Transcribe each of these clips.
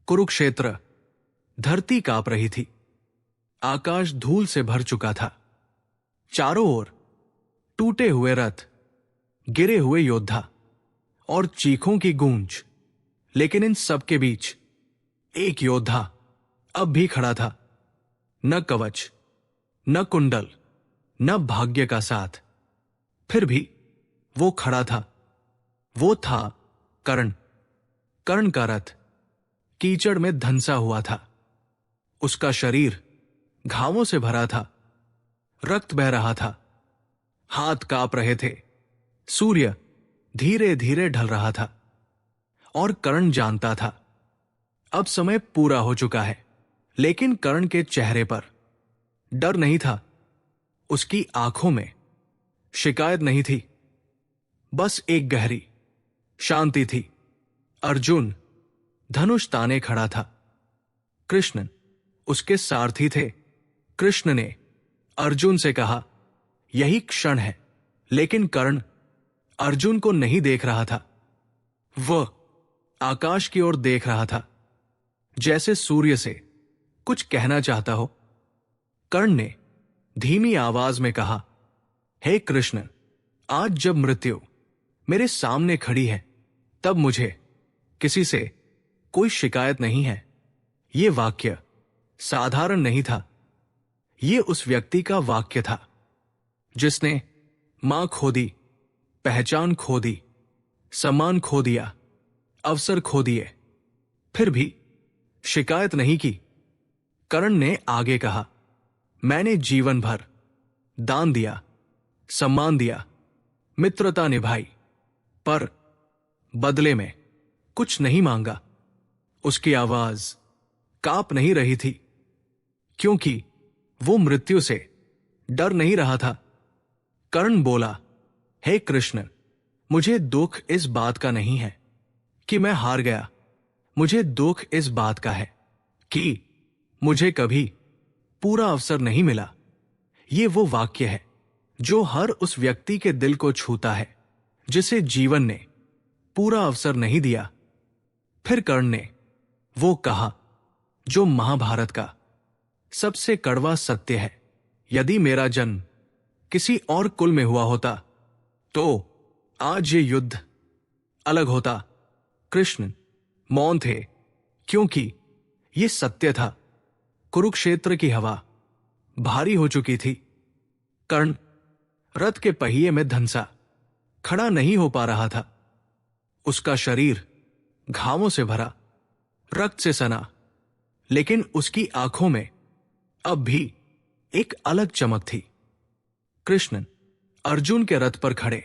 कुरुक्षेत्र। धरती कांप रही थी। आकाश धूल से भर चुका था। चारों ओर टूटे हुए रथ, गिरे हुए योद्धा और चीखों की गूंज। लेकिन इन सब के बीच एक योद्धा अब भी खड़ा था। न कवच, न कुंडल, न भाग्य का साथ, फिर भी वो खड़ा था। वो था कर्ण। कर्ण का रथ कीचड़ में धंसा हुआ था। उसका शरीर घावों से भरा था। रक्त बह रहा था। हाथ कांप रहे थे। सूर्य धीरे धीरे ढल रहा था और कर्ण जानता था अब समय पूरा हो चुका है। लेकिन कर्ण के चेहरे पर डर नहीं था। उसकी आंखों में शिकायत नहीं थी, बस एक गहरी शांति थी। अर्जुन धनुष ताने खड़ा था। कृष्ण उसके सारथी थे। कृष्ण ने अर्जुन से कहा, यही क्षण है। लेकिन कर्ण अर्जुन को नहीं देख रहा था। वह आकाश की ओर देख रहा था, जैसे सूर्य से कुछ कहना चाहता हो। कर्ण ने धीमी आवाज में कहा, हे कृष्ण, आज जब मृत्यु मेरे सामने खड़ी है, तब मुझे किसी से कोई शिकायत नहीं है। यह वाक्य साधारण नहीं था। यह उस व्यक्ति का वाक्य था जिसने मां खो दी, पहचान खो दी, सम्मान खो दिया, अवसर खो दिए, फिर भी शिकायत नहीं की। कर्ण ने आगे कहा, मैंने जीवन भर दान दिया, सम्मान दिया, मित्रता निभाई, पर बदले में कुछ नहीं मांगा। उसकी आवाज कांप नहीं रही थी, क्योंकि वो मृत्यु से डर नहीं रहा था। कर्ण बोला, हे कृष्ण, मुझे दुख इस बात का नहीं है कि मैं हार गया। मुझे दुख इस बात का है कि मुझे कभी पूरा अवसर नहीं मिला। ये वो वाक्य है जो हर उस व्यक्ति के दिल को छूता है जिसे जीवन ने पूरा अवसर नहीं दिया। फिर कर्ण ने वो कहा जो महाभारत का सबसे कड़वा सत्य है, यदि मेरा जन्म किसी और कुल में हुआ होता तो आज ये युद्ध अलग होता। कृष्ण मौन थे, क्योंकि ये सत्य था। कुरुक्षेत्र की हवा भारी हो चुकी थी। कर्ण रथ के पहिए में धंसा खड़ा नहीं हो पा रहा था। उसका शरीर घावों से भरा, रक्त से सना, लेकिन उसकी आंखों में अब भी एक अलग चमक थी। कृष्ण अर्जुन के रथ पर खड़े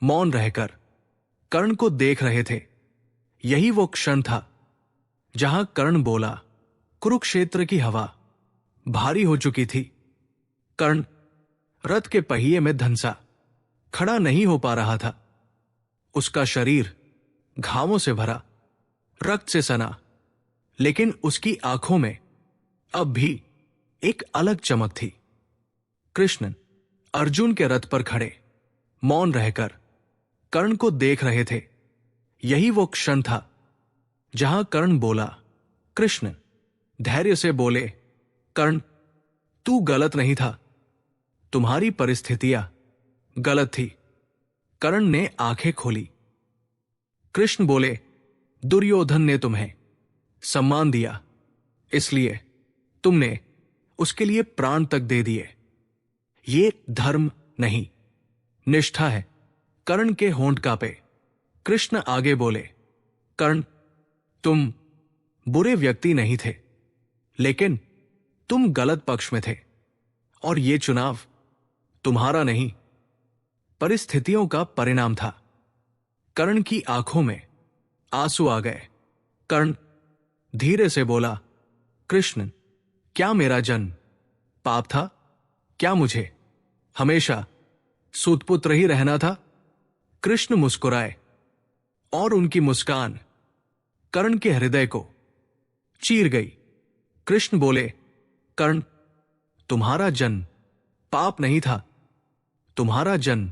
मौन रहकर कर्ण को देख रहे थे। यही वो क्षण था जहां कर्ण बोला, कुरुक्षेत्र की हवा भारी हो चुकी थी। कर्ण रथ के पहिए में धंसा खड़ा नहीं हो पा रहा था। उसका शरीर घावों से भरा, रक्त से सना, लेकिन उसकी आंखों में अब भी एक अलग चमक थी। कृष्ण अर्जुन के रथ पर खड़े मौन रहकर कर्ण को देख रहे थे। यही वो क्षण था जहां कर्ण बोला, कृष्ण धैर्य से बोले, कर्ण तू गलत नहीं था, तुम्हारी परिस्थितियां गलत थी। कर्ण ने आंखें खोली। कृष्ण बोले, दुर्योधन ने तुम्हें सम्मान दिया, इसलिए तुमने उसके लिए प्राण तक दे दिए। ये धर्म नहीं, निष्ठा है। कर्ण के होंठ कांपे। कृष्ण आगे बोले, कर्ण तुम बुरे व्यक्ति नहीं थे, लेकिन तुम गलत पक्ष में थे और ये चुनाव तुम्हारा नहीं, परिस्थितियों का परिणाम था। कर्ण की आंखों में आंसू आ गए। कर्ण धीरे से बोला, कृष्ण क्या मेरा जन्म पाप था? क्या मुझे हमेशा सूतपुत्र ही रहना था? कृष्ण मुस्कुराए और उनकी मुस्कान कर्ण के हृदय को चीर गई। कृष्ण बोले, कर्ण तुम्हारा जन्म पाप नहीं था, तुम्हारा जन्म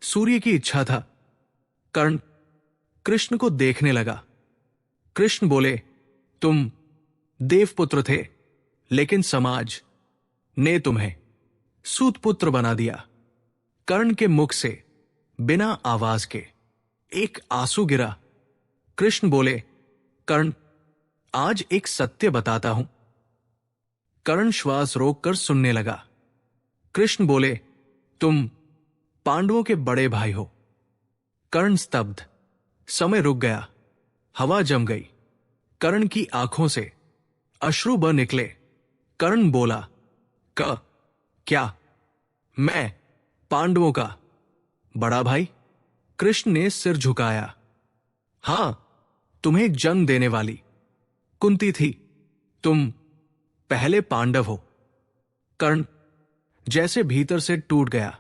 सूर्य की इच्छा था। कर्ण कृष्ण को देखने लगा। कृष्ण बोले, तुम देवपुत्र थे, लेकिन समाज ने तुम्हें सूतपुत्र बना दिया। कर्ण के मुख से बिना आवाज के एक आंसू गिरा। कृष्ण बोले, कर्ण, आज एक सत्य बताता हूं। कर्ण श्वास रोककर सुनने लगा। कृष्ण बोले, तुम पांडवों के बड़े भाई हो। कर्ण स्तब्ध। समय रुक गया, हवा जम गई। कर्ण की आंखों से अश्रु बह निकले। कर्ण बोला, क्या मैं पांडवों का बड़ा भाई? कृष्ण ने सिर झुकाया। हां, तुम्हें जन्म देने वाली कुंती थी। तुम पहले पांडव हो। कर्ण जैसे भीतर से टूट गया।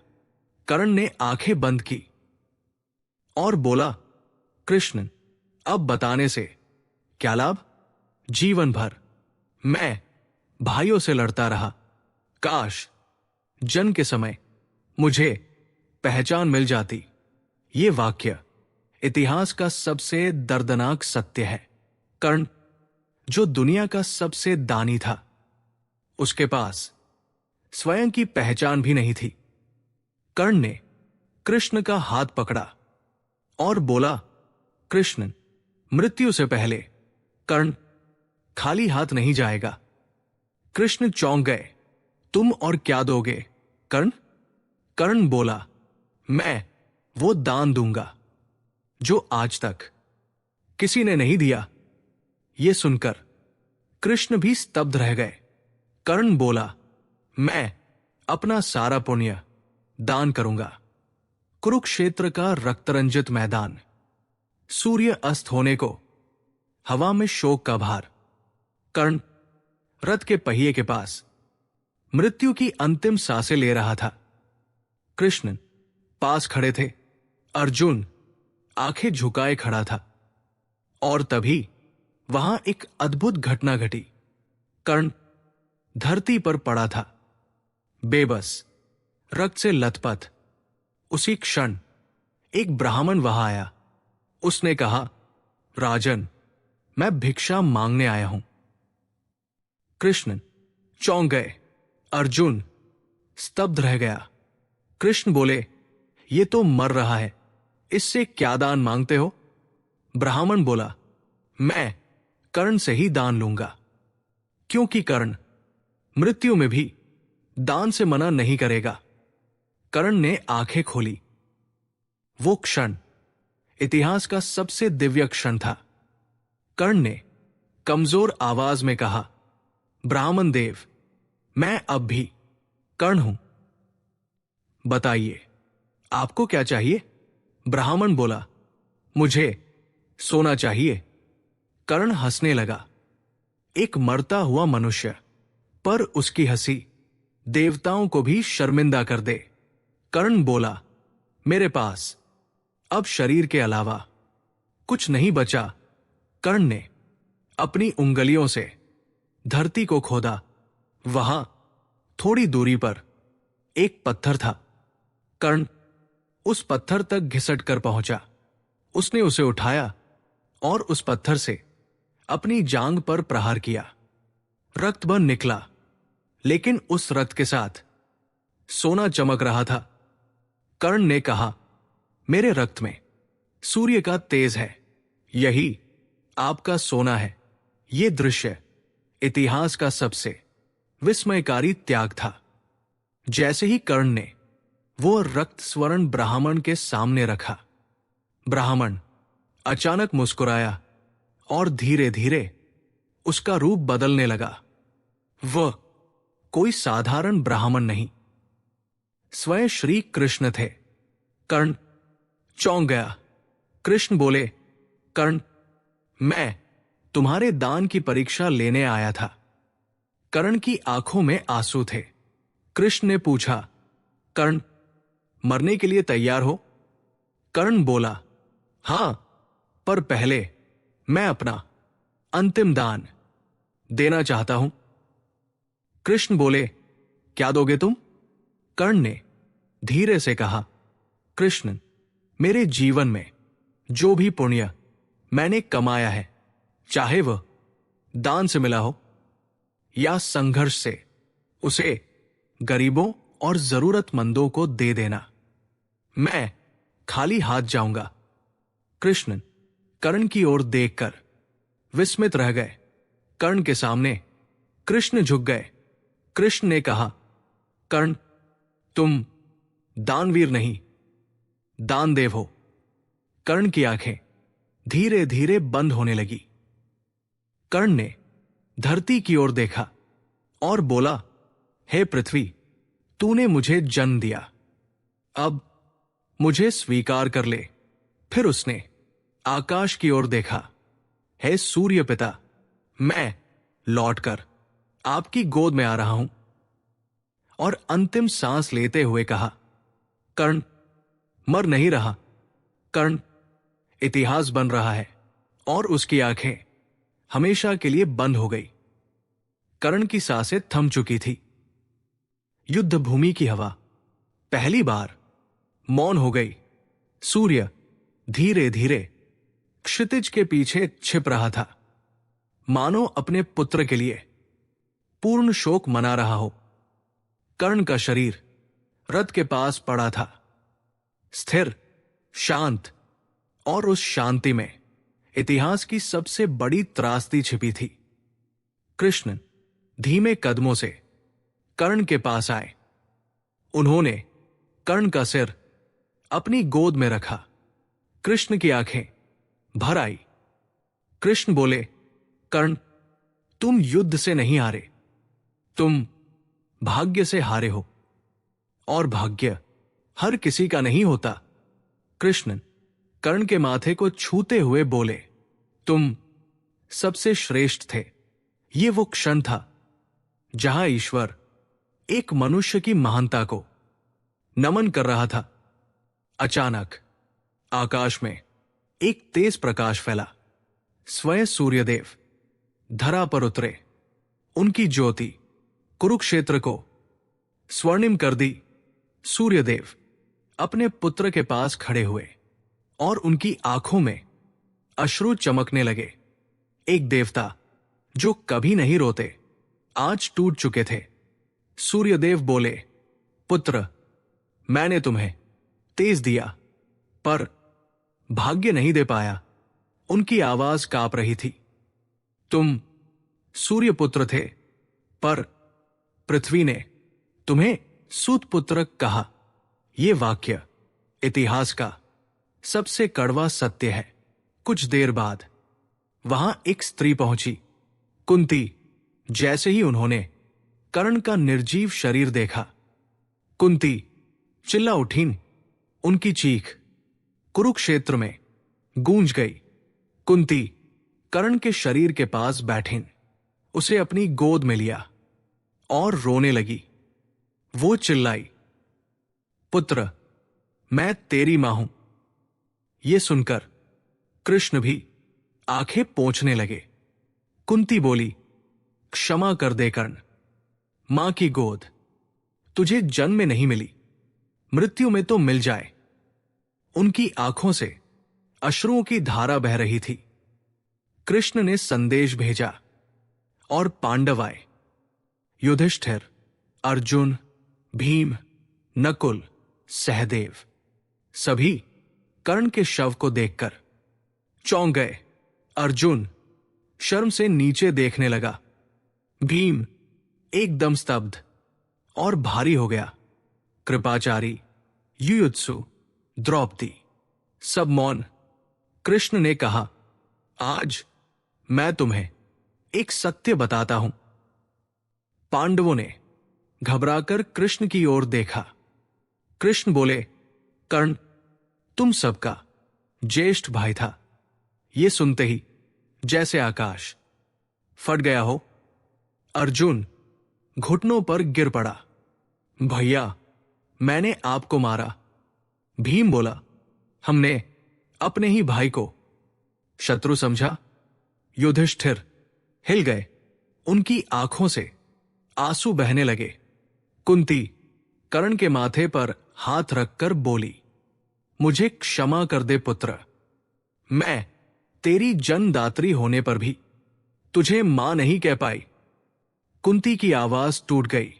कर्ण ने आंखें बंद की और बोला, कृष्ण, अब बताने से क्या लाभ? जीवन भर मैं भाइयों से लड़ता रहा। काश जन्म के समय मुझे पहचान मिल जाती। ये वाक्य इतिहास का सबसे दर्दनाक सत्य है। कर्ण, जो दुनिया का सबसे दानी था, उसके पास स्वयं की पहचान भी नहीं थी। कर्ण ने कृष्ण का हाथ पकड़ा और बोला, कृष्ण, मृत्यु से पहले कर्ण खाली हाथ नहीं जाएगा। कृष्ण चौंक गए। तुम और क्या दोगे कर्ण? कर्ण बोला, मैं वो दान दूंगा जो आज तक किसी ने नहीं दिया। ये सुनकर कृष्ण भी स्तब्ध रह गए। कर्ण बोला, मैं अपना सारा पुण्य दान करूंगा। कुरुक्षेत्र का रक्तरंजित मैदान, सूर्य अस्त होने को, हवा में शोक का भार। कर्ण रथ के पहिए के पास मृत्यु की अंतिम सांसें ले रहा था। कृष्ण पास खड़े थे। अर्जुन आंखें झुकाए खड़ा था। और तभी वहां एक अद्भुत घटना घटी। कर्ण धरती पर पड़ा था, बेबस, रक्त से लथपथ। उसी क्षण एक ब्राह्मण वहां आया। उसने कहा, राजन, मैं भिक्षा मांगने आया हूं। कृष्ण चौंक गए। अर्जुन स्तब्ध रह गया। कृष्ण बोले, ये तो मर रहा है, इससे क्या दान मांगते हो? ब्राह्मण बोला, मैं कर्ण से ही दान लूंगा, क्योंकि कर्ण मृत्यु में भी दान से मना नहीं करेगा। कर्ण ने आंखें खोली। वो क्षण इतिहास का सबसे दिव्य क्षण था। कर्ण ने कमजोर आवाज में कहा, ब्राह्मण देव, मैं अब भी कर्ण हूं। बताइए, आपको क्या चाहिए? ब्राह्मण बोला, मुझे सोना चाहिए। कर्ण हंसने लगा। एक मरता हुआ मनुष्य, पर उसकी हंसी देवताओं को भी शर्मिंदा कर दे। कर्ण बोला, मेरे पास अब शरीर के अलावा कुछ नहीं बचा। कर्ण ने अपनी उंगलियों से धरती को खोदा। वहां थोड़ी दूरी पर एक पत्थर था। कर्ण उस पत्थर तक घिसट कर पहुंचा। उसने उसे उठाया और उस पत्थर से अपनी जांग पर प्रहार किया। रक्त बह निकला, लेकिन उस रक्त के साथ सोना चमक रहा था। कर्ण ने कहा, मेरे रक्त में सूर्य का तेज है, यही आपका सोना है। यह दृश्य इतिहास का सबसे विस्मयकारी त्याग था। जैसे ही कर्ण ने वो रक्त स्वर्ण ब्राह्मण के सामने रखा, ब्राह्मण अचानक मुस्कुराया और धीरे धीरे उसका रूप बदलने लगा। वह कोई साधारण ब्राह्मण नहीं, स्वयं श्री कृष्ण थे। कर्ण चौंक गया। कृष्ण बोले, कर्ण, मैं तुम्हारे दान की परीक्षा लेने आया था। कर्ण की आंखों में आंसू थे। कृष्ण ने पूछा, कर्ण, मरने के लिए तैयार हो? कर्ण बोला, हां, पर पहले मैं अपना अंतिम दान देना चाहता हूं। कृष्ण बोले, क्या दोगे तुम? कर्ण ने धीरे से कहा, कृष्ण, मेरे जीवन में जो भी पुण्य मैंने कमाया है, चाहे वह दान से मिला हो या संघर्ष से, उसे गरीबों और जरूरतमंदों को दे देना। मैं खाली हाथ जाऊंगा। कृष्ण कर्ण की ओर देखकर विस्मित रह गए। कर्ण के सामने कृष्ण झुक गए। कृष्ण ने कहा, कर्ण, तुम दानवीर नहीं, दानदेव हो। कर्ण की आंखें धीरे धीरे बंद होने लगी। कर्ण ने धरती की ओर देखा और बोला, हे पृथ्वी, तूने मुझे जन्म दिया, अब मुझे स्वीकार कर ले। फिर उसने आकाश की ओर देखा। हे सूर्य पिता, मैं लौटकर आपकी गोद में आ रहा हूं। और अंतिम सांस लेते हुए कहा, कर्ण मर नहीं रहा, कर्ण इतिहास बन रहा है। और उसकी आंखें हमेशा के लिए बंद हो गई। कर्ण की सांसें थम चुकी थी। युद्ध भूमि की हवा पहली बार मौन हो गई। सूर्य धीरे धीरे क्षितिज के पीछे छिप रहा था, मानो अपने पुत्र के लिए पूर्ण शोक मना रहा हो। कर्ण का शरीर रथ के पास पड़ा था, स्थिर, शांत, और उस शांति में इतिहास की सबसे बड़ी त्रासदी छिपी थी। कृष्ण धीमे कदमों से कर्ण के पास आए। उन्होंने कर्ण का सिर अपनी गोद में रखा। कृष्ण की आंखें भर आई। कृष्ण बोले, कर्ण, तुम युद्ध से नहीं हारे, तुम भाग्य से हारे हो। और भाग्य हर किसी का नहीं होता। कृष्ण कर्ण के माथे को छूते हुए बोले, तुम सबसे श्रेष्ठ थे। ये वो क्षण था जहां ईश्वर एक मनुष्य की महानता को नमन कर रहा था। अचानक आकाश में एक तेज प्रकाश फैला। स्वयं सूर्यदेव धरा पर उतरे। उनकी ज्योति कुरुक्षेत्र को स्वर्णिम कर दी। सूर्यदेव अपने पुत्र के पास खड़े हुए और उनकी आंखों में अश्रु चमकने लगे। एक देवता जो कभी नहीं रोते आज टूट चुके थे। सूर्यदेव बोले, पुत्र, मैंने तुम्हें तेज दिया, पर भाग्य नहीं दे पाया। उनकी आवाज कांप रही थी। तुम सूर्यपुत्र थे, पर पृथ्वी ने तुम्हें सूतपुत्र कहा। यह वाक्य इतिहास का सबसे कड़वा सत्य है। कुछ देर बाद वहां एक स्त्री पहुंची, कुंती। जैसे ही उन्होंने कर्ण का निर्जीव शरीर देखा, कुंती चिल्ला उठी। उनकी चीख कुरुक्षेत्र में गूंज गई। कुंती कर्ण के शरीर के पास बैठी, उसे अपनी गोद में लिया और रोने लगी। वो चिल्लाई, पुत्र, मैं तेरी मां हूं। ये सुनकर कृष्ण भी आंखें पोंछने लगे। कुंती बोली, क्षमा कर दे कर्ण, मां की गोद तुझे जन्म में नहीं मिली, मृत्यु में तो मिल जाए। उनकी आंखों से अश्रुओं की धारा बह रही थी। कृष्ण ने संदेश भेजा और पांडव आए। युधिष्ठिर, अर्जुन, भीम, नकुल, सहदेव, सभी कर्ण के शव को देखकर चौंक गए। अर्जुन शर्म से नीचे देखने लगा। भीम एकदम स्तब्ध और भारी हो गया। कृपाचारी, युयुत्सु, द्रौपदी, सब मौन। कृष्ण ने कहा, आज मैं तुम्हें एक सत्य बताता हूं। पांडवों ने घबराकर कृष्ण की ओर देखा। कृष्ण बोले, कर्ण, तुम सबका ज्येष्ठ भाई था। ये सुनते ही जैसे आकाश फट गया हो। अर्जुन घुटनों पर गिर पड़ा। भैया, मैंने आपको मारा। भीम बोला, हमने अपने ही भाई को शत्रु समझा। युधिष्ठिर हिल गए। उनकी आंखों से आंसू बहने लगे। कुंती कर्ण के माथे पर हाथ रखकर बोली, मुझे क्षमा कर दे पुत्र। मैं तेरी जन्मदात्री होने पर भी तुझे मां नहीं कह पाई। कुंती की आवाज टूट गई।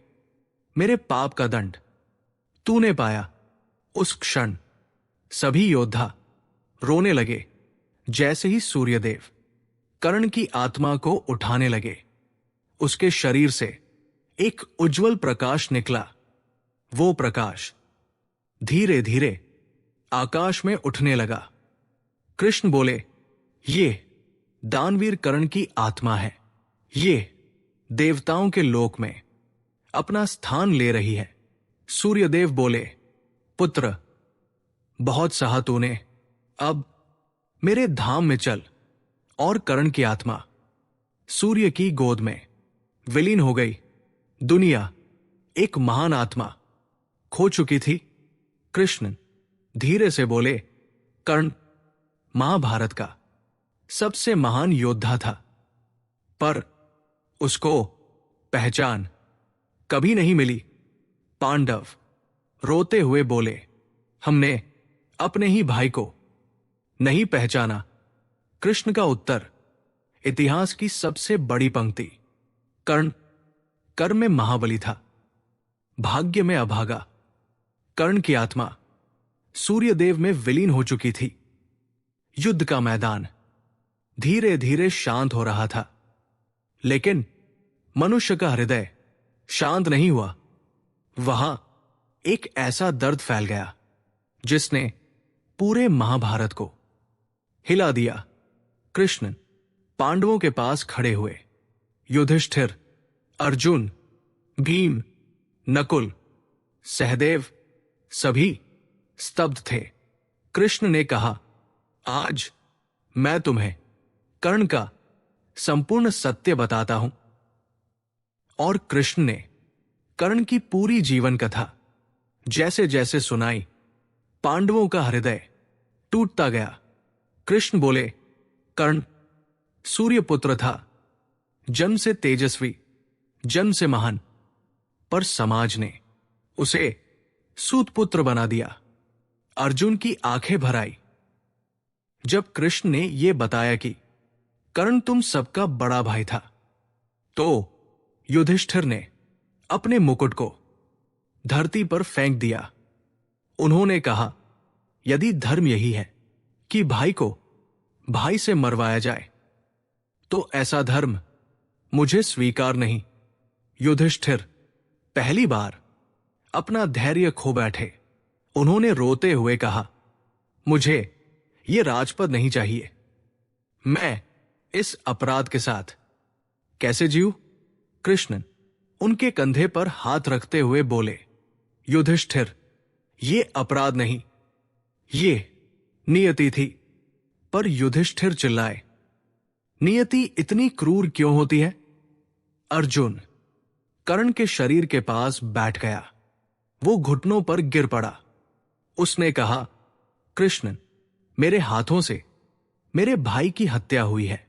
मेरे पाप का दंड तूने पाया। उस क्षण सभी योद्धा रोने लगे। जैसे ही सूर्यदेव कर्ण की आत्मा को उठाने लगे, उसके शरीर से एक उज्जवल प्रकाश निकला। वो प्रकाश धीरे धीरे आकाश में उठने लगा। कृष्ण बोले, ये दानवीर कर्ण की आत्मा है। ये देवताओं के लोक में अपना स्थान ले रही है। सूर्यदेव बोले, पुत्र, बहुत सहा तूने, अब मेरे धाम में चल। और कर्ण की आत्मा सूर्य की गोद में विलीन हो गई। दुनिया एक महान आत्मा खो चुकी थी। कृष्ण धीरे से बोले, कर्ण महाभारत का सबसे महान योद्धा था, पर उसको पहचान कभी नहीं मिली। पांडव रोते हुए बोले, हमने अपने ही भाई को नहीं पहचाना। कृष्ण का उत्तर, इतिहास की सबसे बड़ी पंक्ति। कर्ण कर्म में महाबली था, भाग्य में अभागा। कर्ण की आत्मा सूर्यदेव में विलीन हो चुकी थी। युद्ध का मैदान धीरे धीरे शांत हो रहा था, लेकिन मनुष्य का हृदय शांत नहीं हुआ। वहां एक ऐसा दर्द फैल गया जिसने पूरे महाभारत को हिला दिया। कृष्ण पांडवों के पास खड़े हुए। युधिष्ठिर, अर्जुन, भीम, नकुल, सहदेव सभी स्तब्ध थे। कृष्ण ने कहा, आज मैं तुम्हें कर्ण का संपूर्ण सत्य बताता हूं। और कृष्ण ने कर्ण की पूरी जीवन कथा जैसे जैसे सुनाई, पांडवों का हृदय टूटता गया। कृष्ण बोले, कर्ण सूर्यपुत्र था, जन्म से तेजस्वी, जन्म से महान, पर समाज ने उसे सूतपुत्र बना दिया। अर्जुन की आंखें भर आई जब कृष्ण ने यह बताया कि कर्ण तुम सबका बड़ा भाई था। तो युधिष्ठिर ने अपने मुकुट को धरती पर फेंक दिया। उन्होंने कहा, यदि धर्म यही है कि भाई को भाई से मरवाया जाए, तो ऐसा धर्म मुझे स्वीकार नहीं। युधिष्ठिर पहली बार अपना धैर्य खो बैठे। उन्होंने रोते हुए कहा, मुझे यह राजपद नहीं चाहिए। मैं इस अपराध के साथ कैसे जीऊं? कृष्ण उनके कंधे पर हाथ रखते हुए बोले, युधिष्ठिर, ये अपराध नहीं, ये नियति थी। पर युधिष्ठिर चिल्लाए, नियति इतनी क्रूर क्यों होती है? अर्जुन कर्ण के शरीर के पास बैठ गया। वो घुटनों पर गिर पड़ा। उसने कहा, कृष्ण, मेरे हाथों से मेरे भाई की हत्या हुई है।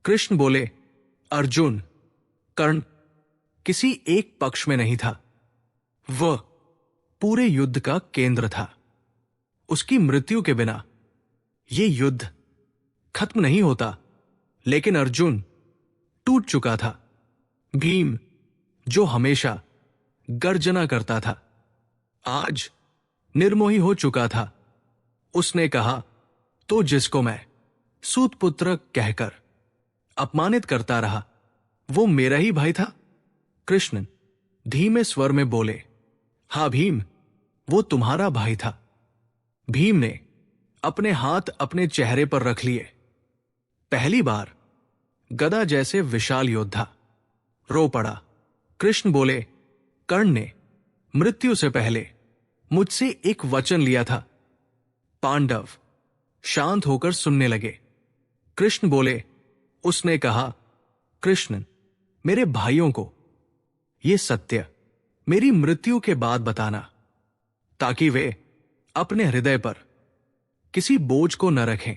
कृष्ण बोले, अर्जुन, कर्ण किसी एक पक्ष में नहीं था। वह पूरे युद्ध का केंद्र था। उसकी मृत्यु के बिना यह युद्ध खत्म नहीं होता। लेकिन अर्जुन टूट चुका था। भीम, जो हमेशा गर्जना करता था, आज निर्मोही हो चुका था। उसने कहा, तो जिसको मैं सूतपुत्र कहकर अपमानित करता रहा, वो मेरा ही भाई था। कृष्ण धीमे स्वर में बोले, हां भीम, वो तुम्हारा भाई था। भीम ने अपने हाथ अपने चेहरे पर रख लिए। पहली बार गदा जैसे विशाल योद्धा रो पड़ा। कृष्ण बोले, कर्ण ने मृत्यु से पहले मुझसे एक वचन लिया था। पांडव शांत होकर सुनने लगे। कृष्ण बोले, उसने कहा, कृष्ण, मेरे भाइयों को यह सत्य मेरी मृत्यु के बाद बताना, ताकि वे अपने हृदय पर किसी बोझ को न रखें।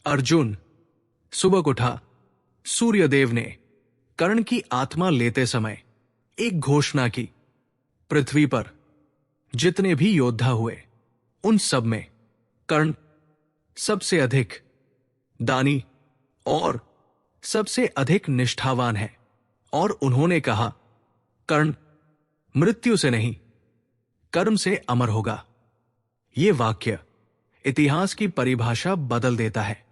अर्जुन सुबह उठा। सूर्यदेव ने कर्ण की आत्मा लेते समय एक घोषणा की, पृथ्वी पर जितने भी योद्धा हुए, उन सब में कर्ण सबसे अधिक दानी और सबसे अधिक निष्ठावान है। और उन्होंने कहा, कर्ण मृत्यु से नहीं, कर्म से अमर होगा। ये वाक्य इतिहास की परिभाषा बदल देता है।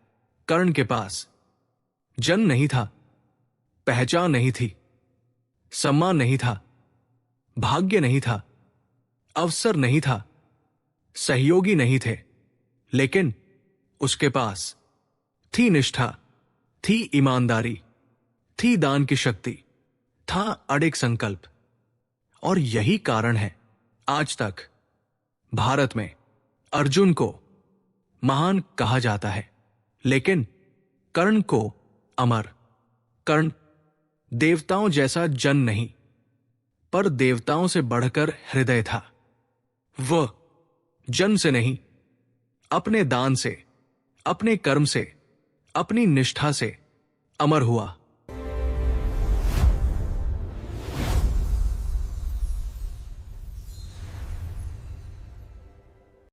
कर्ण के पास जन्म नहीं था, पहचान नहीं थी, सम्मान नहीं था, भाग्य नहीं था, अवसर नहीं था, सहयोगी नहीं थे, लेकिन उसके पास थी निष्ठा, थी ईमानदारी, थी दान की शक्ति, था अडिग संकल्प। और यही कारण है आज तक भारत में अर्जुन को महान कहा जाता है, लेकिन कर्ण को अमर। कर्ण देवताओं जैसा जन नहीं, पर देवताओं से बढ़कर हृदय था। वह जन्म से नहीं, अपने दान से, अपने कर्म से, अपनी निष्ठा से अमर हुआ।